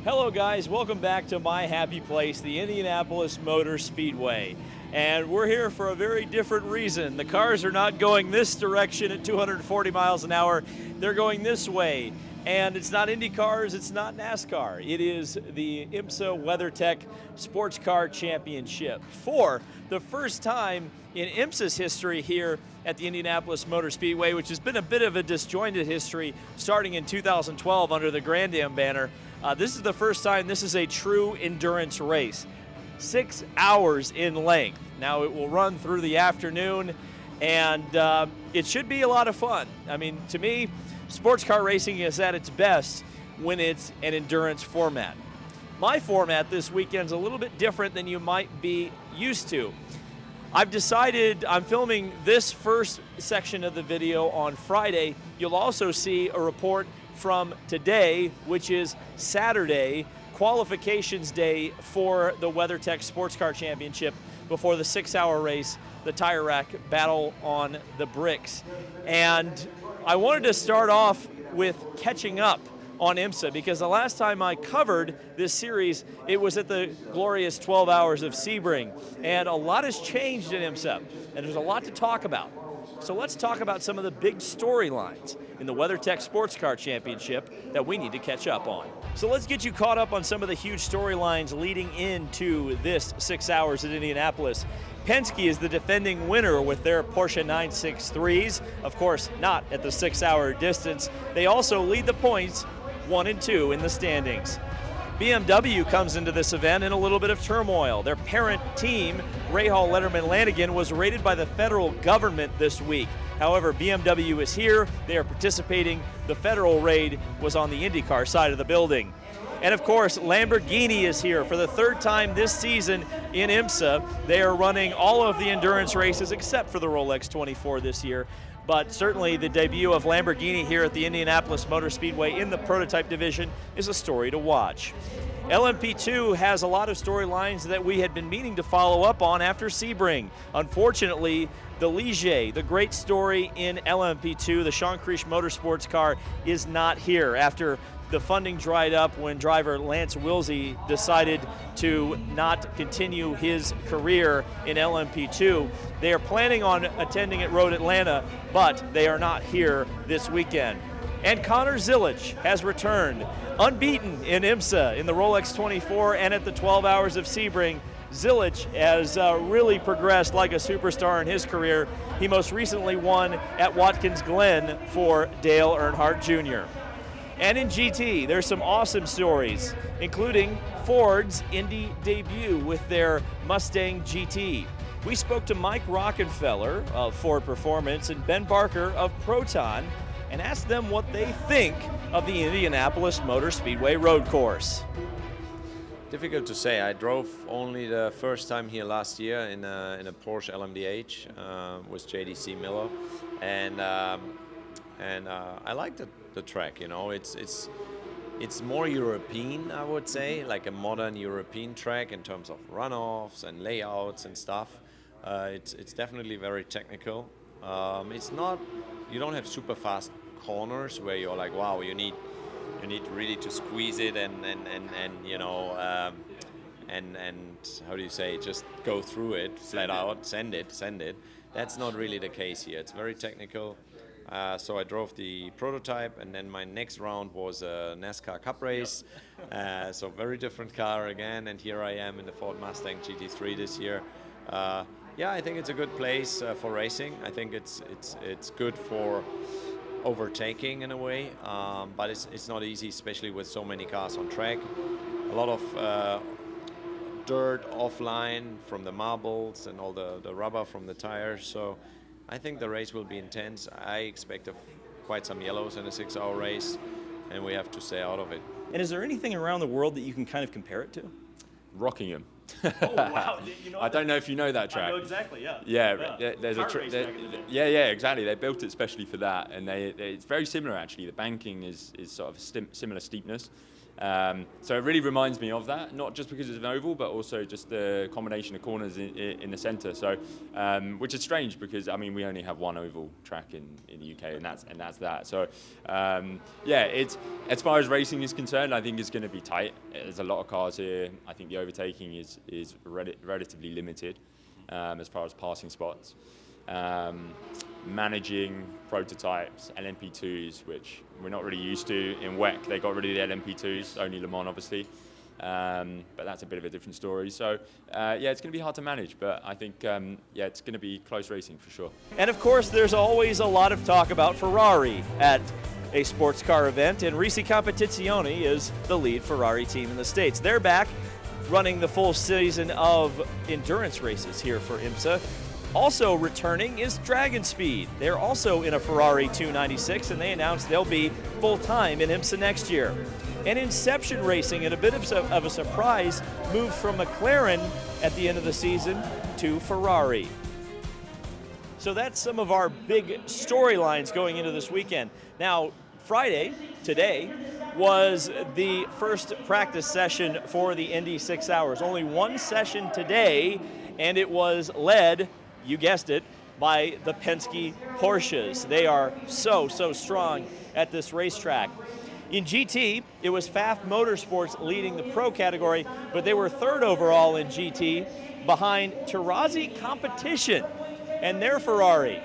Hello guys, welcome back to my happy place, the Indianapolis Motor Speedway. And we're here for a very different reason. The cars are not going this direction at 240 miles an hour, they're going this way. And it's not Indy cars, it's not NASCAR. It is the IMSA WeatherTech Sports Car Championship for the first time in IMSA's history here at the Indianapolis Motor Speedway, which has been a bit of a disjointed history starting in 2012 under the Grand Am banner. This is the first time this is a true endurance race. 6 hours in length. Now it will run through the afternoon, and it should be a lot of fun. I mean, to me, sports car racing is at its best when it's an endurance format. My format this weekend is a little bit different than you might be used to. I've decided I'm filming this first section of the video on Friday. You'll also see a report from today, which is Saturday, qualifications day for the WeatherTech Sports Car Championship before the 6-hour race, the TireRack Battle on the bricks. And I wanted to start off with catching up on IMSA, because the last time I covered this series, it was at the glorious 12 Hours of Sebring. And a lot has changed in IMSA, and there's a lot to talk about. So let's talk about some of the big storylines in the WeatherTech Sports Car Championship that we need to catch up on. So let's get you caught up on some of the huge storylines leading into this 6 hours at Indianapolis. Penske is the defending winner with their Porsche 963s. Of course, not at the 6-hour distance. They also lead the points 1 and 2 in the standings. BMW comes into this event in a little bit of turmoil. Their parent team, Rahal Letterman Lanigan, was raided by the federal government this week. However, BMW is here, they are participating. The federal raid was on the IndyCar side of the building. And of course, Lamborghini is here for the third time this season in IMSA. They are running all of the endurance races except for the Rolex 24 this year. But certainly the debut of Lamborghini here at the Indianapolis Motor Speedway in the prototype division is a story to watch. LMP2 has a lot of storylines that we had been meaning to follow up on after Sebring. Unfortunately, the Ligier, the great story in LMP2, the Sean Creech Motorsports car, is not here after the funding dried up when driver Lance Wilsey decided to not continue his career in LMP2. They are planning on attending at Road Atlanta, but they are not here this weekend. And Connor Zilic has returned, unbeaten in IMSA in the Rolex 24 and at the 12 Hours of Sebring. Zilic has really progressed like a superstar in his career. He most recently won at Watkins Glen for Dale Earnhardt Jr. And in GT, there's some awesome stories, including Ford's Indy debut with their Mustang GT. We spoke to Mike Rockenfeller of Ford Performance and Ben Barker of Proton and asked them what they think of the Indianapolis Motor Speedway road course. Difficult to say. I drove only the first time here last year in a Porsche LMDH with JDC Miller, and I like the track. You know, it's more European, I would say, like a modern European track in terms of runoffs and layouts and stuff. It's definitely very technical. It's not, you don't have super fast corners where you're like, wow, you need really to squeeze it and you know, and how do you say, just go through it flat out, send it. That's not really the case here. It's very technical. So I drove the prototype, and then my next round was a NASCAR Cup race. So very different car again, and here I am in the Ford Mustang GT3 this year. Yeah, I think it's a good place for racing. I think it's good for overtaking in a way, but it's not easy, especially with so many cars on track. A lot of dirt offline from the marbles and all the rubber from the tires. So I think the race will be intense. I expect quite some yellows in a 6-hour race, and we have to stay out of it. And is there anything around the world that you can kind of compare it to? Rockingham. Oh, wow. You know I don't know if you know that track. I know exactly, yeah. Yeah, there's a track. yeah, exactly. They built it specially for that, and it's very similar actually. The banking is sort of similar steepness, So it really reminds me of that, not just because it's an oval, but also just the combination of corners in the centre. So, which is strange because I mean we only have one oval track in the UK, and that's that. So, yeah, it's as far as racing is concerned, I think it's going to be tight. There's a lot of cars here. I think the overtaking is relatively limited as far as passing spots. Managing prototypes, LMP2s, which we're not really used to in WEC. They got rid of the LMP2s, only Le Mans obviously, but that's a bit of a different story. So yeah, it's going to be hard to manage, but I think yeah, it's going to be close racing for sure. And of course, there's always a lot of talk about Ferrari at a sports car event, and Risi Competizione is the lead Ferrari team in the States. They're back running the full season of endurance races here for IMSA. Also returning is Dragon Speed. They're also in a Ferrari 296, and they announced they'll be full-time in IMSA next year. And Inception Racing, in a bit of a surprise, moved from McLaren at the end of the season to Ferrari. So that's some of our big storylines going into this weekend. Now, Friday, today, was the first practice session for the Indy 6 Hours. Only one session today, and it was led, you guessed it, by the Penske Porsches. They are so strong at this racetrack. In GT, it was Pfaff Motorsports leading the pro category, but they were third overall in GT behind TireRack Competition and their Ferrari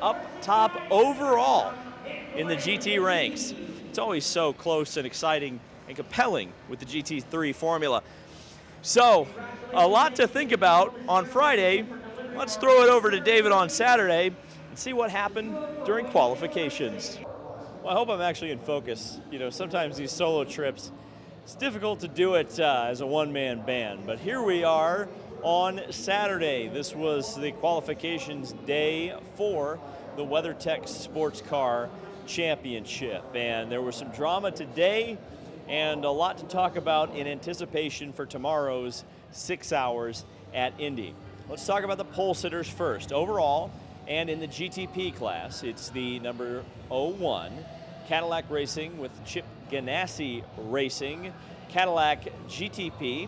up top overall in the GT ranks. It's always so close and exciting and compelling with the GT3 formula. So, a lot to think about on Friday. Let's throw it over to David on Saturday and see what happened during qualifications. Well, I hope I'm actually in focus. You know, sometimes these solo trips, it's difficult to do it as a one-man band, but here we are on Saturday. This was the qualifications day for the WeatherTech Sports Car Championship, and there was some drama today and a lot to talk about in anticipation for tomorrow's 6 hours at Indy. Let's talk about the pole sitters first. Overall, and in the GTP class, it's the number 01 Cadillac Racing with Chip Ganassi Racing Cadillac GTP.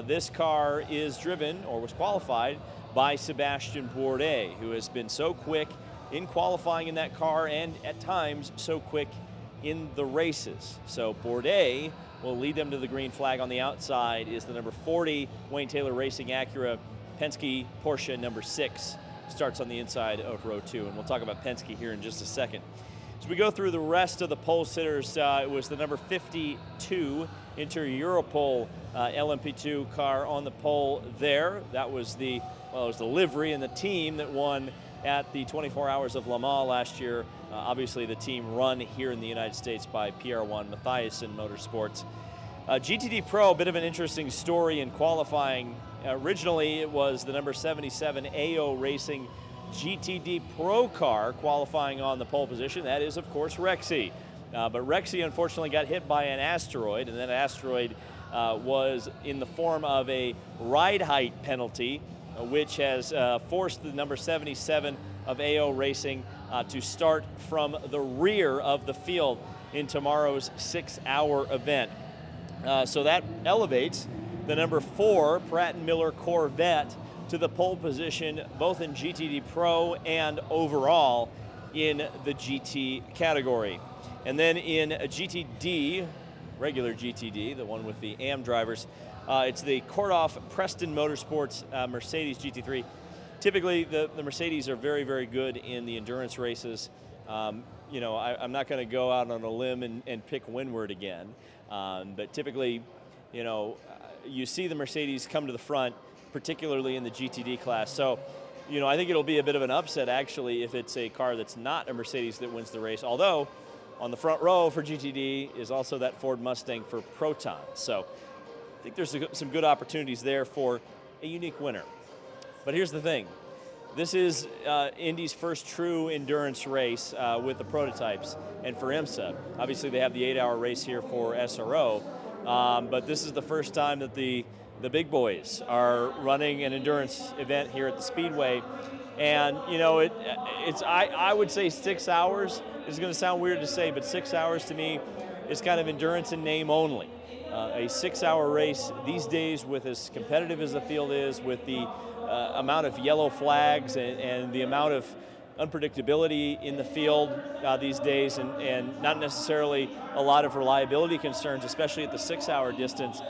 This car is driven, or was qualified, by Sebastian Bourdais, who has been so quick in qualifying in that car and at times so quick in the races. So Bourdais will lead them to the green flag. On the outside is the number 40 Wayne Taylor Racing Acura Penske Porsche number 6. Starts on the inside of row 2, and we'll talk about Penske here in just a second. As we go through the rest of the pole sitters, it was the number 52 Inter Europol LMP2 car on the pole there. That was it was the livery and the team that won at the 24 Hours of Le Mans last year. Obviously the team run here in the United States by PR1 Mathiasen Motorsports. GTD Pro, a bit of an interesting story in qualifying. Originally it was the number 77 AO Racing GTD Pro car qualifying on the pole position. That is, of course, Rexy. But Rexy unfortunately got hit by an asteroid, and that asteroid was in the form of a ride height penalty, which has forced the number 77 of AO Racing to start from the rear of the field in tomorrow's 6-hour event. So that elevates the number 4 Pratt & Miller Corvette to the pole position, both in GTD Pro and overall in the GT category. And then in a GTD, regular GTD, the one with the AM drivers, it's the Kordoff Preston Motorsports Mercedes GT3. Typically, the Mercedes are very good in the endurance races. You know, I'm not going to go out on a limb and pick Windward again, but typically, you know, you see the Mercedes come to the front, particularly in the GTD class. So, you know, I think it'll be a bit of an upset, actually, if it's a car that's not a Mercedes that wins the race, although on the front row for GTD is also that Ford Mustang for Proton. So I think there's some good opportunities there for a unique winner. But here's the thing. This is Indy's first true endurance race with the prototypes. And for IMSA, obviously they have the 8-hour race here for SRO, but this is the first time that the big boys are running an endurance event here at the Speedway. And, you know, I would say 6 hours is going to sound weird to say, but 6 hours to me is kind of endurance in name only. A 6-hour race these days, with as competitive as the field is, with the amount of yellow flags and the amount of unpredictability in the field these days, and not necessarily a lot of reliability concerns, especially at the 6-hour distance,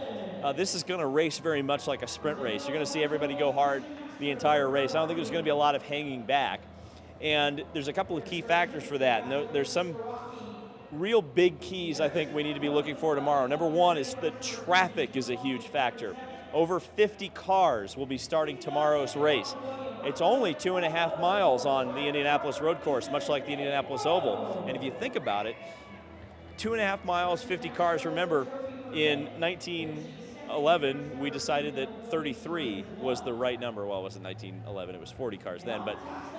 this is going to race very much like a sprint race. You're going to see everybody go hard the entire race. I don't think there's going to be a lot of hanging back. And there's a couple of key factors for that. And there's some real big keys I think we need to be looking for tomorrow. Number one is that traffic is a huge factor. Over 50 cars will be starting tomorrow's race. It's only 2.5 miles on the Indianapolis road course, much like the Indianapolis Oval. And if you think about it, 2.5 miles, 50 cars. Remember, in 1911, we decided that 33 was the right number. Well, it wasn't 1911, it was 40 cars then. But,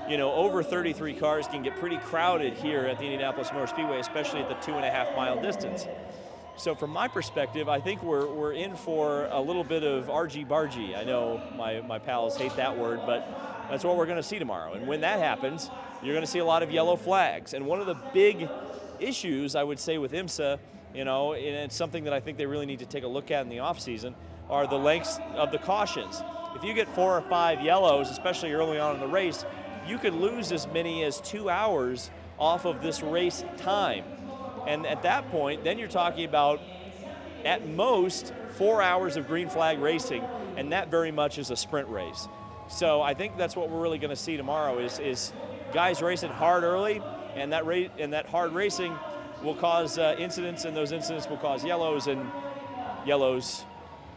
you know, over 33 cars can get pretty crowded here at the Indianapolis Motor Speedway, especially at the 2.5 mile distance. So from my perspective, I think we're in for a little bit of argy-bargy. I know my pals hate that word, but that's what we're going to see tomorrow. And when that happens, you're going to see a lot of yellow flags. And one of the big issues, I would say, with IMSA, you know, and it's something that I think they really need to take a look at in the off-season, are the lengths of the cautions. If you get 4 or 5 yellows, especially early on in the race, you could lose as many as 2 hours off of this race time. And at that point, then you're talking about, at most, 4 hours of green flag racing, and that very much is a sprint race. So I think that's what we're really going to see tomorrow is guys racing hard early, and that hard racing will cause incidents, and those incidents will cause yellows, and yellows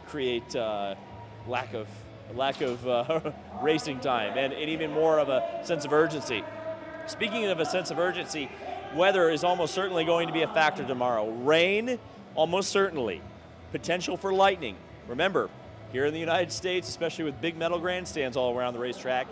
create lack of racing time and even more of a sense of urgency. Speaking of a sense of urgency, weather is almost certainly going to be a factor tomorrow. Rain, almost certainly. Potential for lightning. Remember, here in the United States, especially with big metal grandstands all around the racetrack,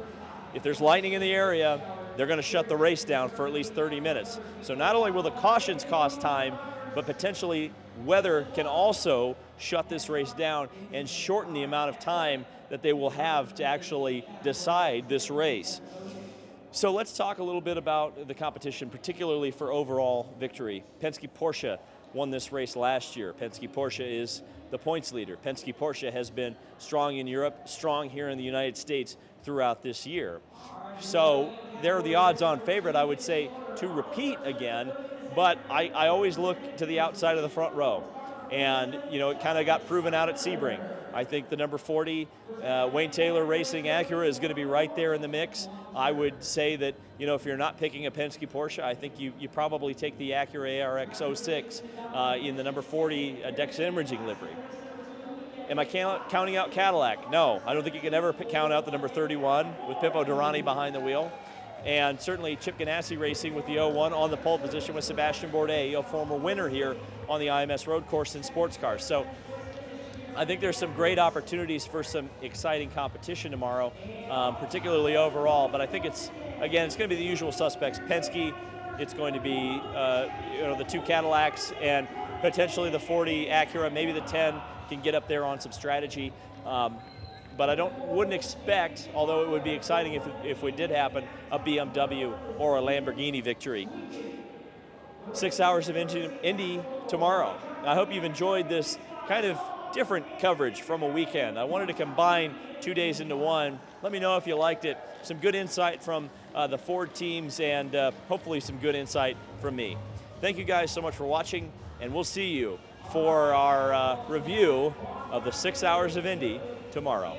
if there's lightning in the area, they're going to shut the race down for at least 30 minutes. So not only will the cautions cost time, but potentially weather can also shut this race down and shorten the amount of time that they will have to actually decide this race. So let's talk a little bit about the competition, particularly for overall victory. Penske Porsche won this race last year. Penske Porsche is the points leader. Penske Porsche has been strong in Europe, strong here in the United States throughout this year. So they're the odds-on favorite, I would say, to repeat again, but I always look to the outside of the front row. And, you know, it kind of got proven out at Sebring. I think the number 40 Wayne Taylor Racing Acura is going to be right there in the mix. I would say that, you know, if you're not picking a Penske Porsche, I think you probably take the Acura ARX 06 in the number 40 Dex Imaging livery. Am I counting out Cadillac? No, I don't think you can ever count out the number 31 with Pippo Durrani behind the wheel. And certainly Chip Ganassi Racing with the 01 on the pole position with Sebastian Bourdais, a former winner here on the IMS road course in sports cars. So I think there's some great opportunities for some exciting competition tomorrow, particularly overall. But I think it's going to be the usual suspects. Penske, it's going to be the 2 Cadillacs, and potentially the 40 Acura, maybe the 10 can get up there on some strategy. But I wouldn't expect, although it would be exciting if it did happen, a BMW or a Lamborghini victory. 6 hours of Indy tomorrow. I hope you've enjoyed this kind of different coverage from a weekend. I wanted to combine 2 days into one. Let me know if you liked it. Some good insight from the Ford teams, and hopefully some good insight from me. Thank you guys so much for watching, and we'll see you for our review of the 6 hours of Indy tomorrow.